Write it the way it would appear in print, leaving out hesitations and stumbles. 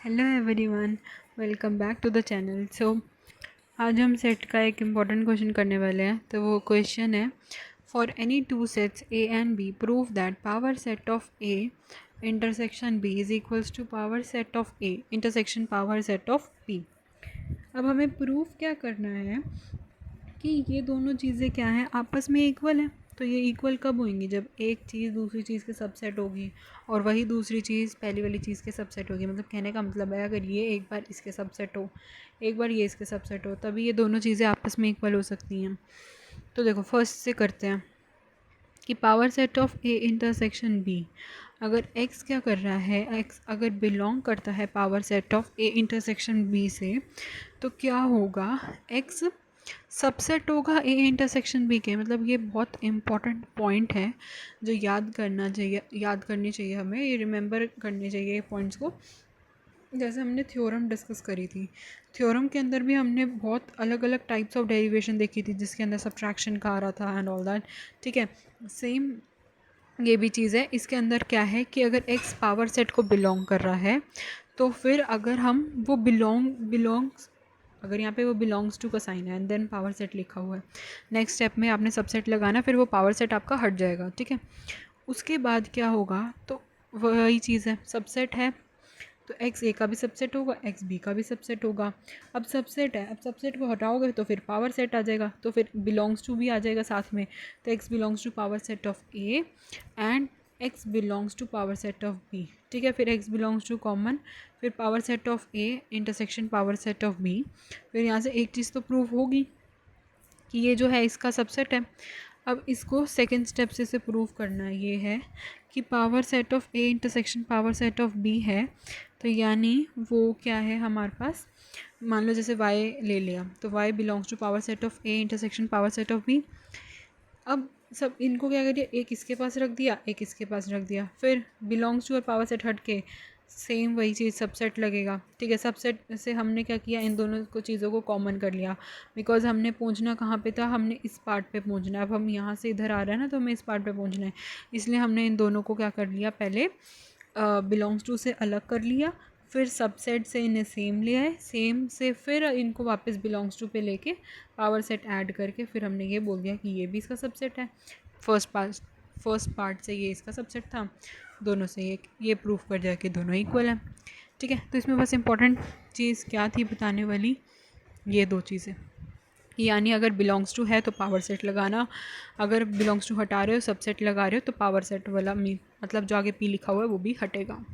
Hello everyone, welcome back to the channel. आज हम set का एक इम्पॉर्टेंट क्वेश्चन करने वाले हैं। तो वो क्वेश्चन है, for any two sets A and B prove that power set of A intersection B is equals to power set of A intersection power set of B. अब हमें प्रूफ क्या करना है कि ये दोनों चीज़ें क्या हैं, आपस में इक्वल हैं। तो ये इक्वल कब होंगी? जब एक चीज़ दूसरी चीज़ के सबसेट होगी और वही दूसरी चीज़ पहली वाली चीज़ के सबसेट होगी। मतलब कहने का मतलब है, अगर ये एक बार इसके सबसेट हो, एक बार ये इसके सबसेट हो, तभी ये दोनों चीज़ें आपस में इक्वल हो सकती हैं। तो देखो, फर्स्ट से करते हैं कि power set of A intersection B, अगर x क्या कर रहा है, x अगर बिलोंग करता है power set of A intersection B से, तो क्या होगा, x सबसेट होगा ए इंटरसेक्शन बी के। मतलब ये बहुत इंपॉर्टेंट पॉइंट है जो याद करनी चाहिए हमें, ये रिमेंबर करने चाहिए ये पॉइंट्स को। जैसे हमने थ्योरम डिस्कस करी थी, थ्योरम के अंदर भी हमने बहुत अलग अलग टाइप्स ऑफ डेरिवेशन देखी थी, जिसके अंदर सब्ट्रैक्शन का आ रहा था एंड ऑल दैट। ठीक है, सेम ये भी चीज़ है। इसके अंदर क्या है कि अगर x पावर सेट को बिलोंग कर रहा है, तो फिर अगर हम वो बिलोंग्स अगर यहाँ पे वो बिलोंग्स टू का साइन है एंड देन पावर सेट लिखा हुआ है, नेक्स्ट स्टेप में आपने सबसेट लगाना, फिर वो पावर सेट आपका हट जाएगा। ठीक है, उसके बाद क्या होगा, तो वही चीज़ है, सबसेट है तो एक्स ए का भी सबसेट होगा, एक्स बी का भी सबसेट होगा। अब सबसेट है, अब सबसेट को हटाओगे तो फिर पावर सेट आ जाएगा, तो फिर बिलोंग्स टू भी आ जाएगा साथ में। तो x belongs to power set of A and x belongs to power set of B. ठीक है, फिर एक्स बिलोंग्स टू कॉमन, फिर power set of A intersection power set of B. फिर यहाँ से एक चीज़ तो प्रूव होगी कि ये जो है इसका सबसेट है। अब इसको सेकंड स्टेप से प्रूव करना ये है कि power set of A intersection power set of B है। तो यानी वो क्या है हमारे पास, मान लो जैसे y ले लिया, तो y belongs to power set of A intersection power set of B. अब सब इनको क्या करिए, एक इसके पास रख दिया, एक इसके पास रख दिया, फिर बिलोंग्स टू और पावर सेट हट के सेम वही चीज़ सबसेट लगेगा। ठीक है, सबसेट से हमने क्या किया, इन दोनों को चीज़ों को कॉमन कर लिया, बिकॉज हमने पहुंचना कहाँ पे था, हमने इस पार्ट पे पहुंचना है। अब हम यहाँ से इधर आ रहे हैं ना, तो हमें इस पार्ट पे पहुंचना है, इसलिए हमने इन दोनों को क्या कर लिया, पहले बिलोंग्स टू से अलग कर लिया, फिर सबसेट से इन्हें सेम ले आए, सेम से फिर इनको वापस बिलोंग्स टू पे लेके पावर सेट ऐड करके फिर हमने ये बोल दिया कि ये भी इसका सबसेट है। फर्स्ट पार्ट से ये इसका सबसेट था, दोनों से ये प्रूफ कर दिया कि दोनों इक्वल हैं। ठीक है, तो इसमें बस इंपॉर्टेंट चीज़ क्या थी बताने वाली, ये दो चीज़ें। यानी अगर बिलोंग्स टू है तो पावर सेट लगाना, अगर बिलोंग्स टू हटा रहे हो सबसेट लगा रहे हो तो पावर सेट वाला मतलब जो आगे पी लिखा हुआ है वो भी हटेगा।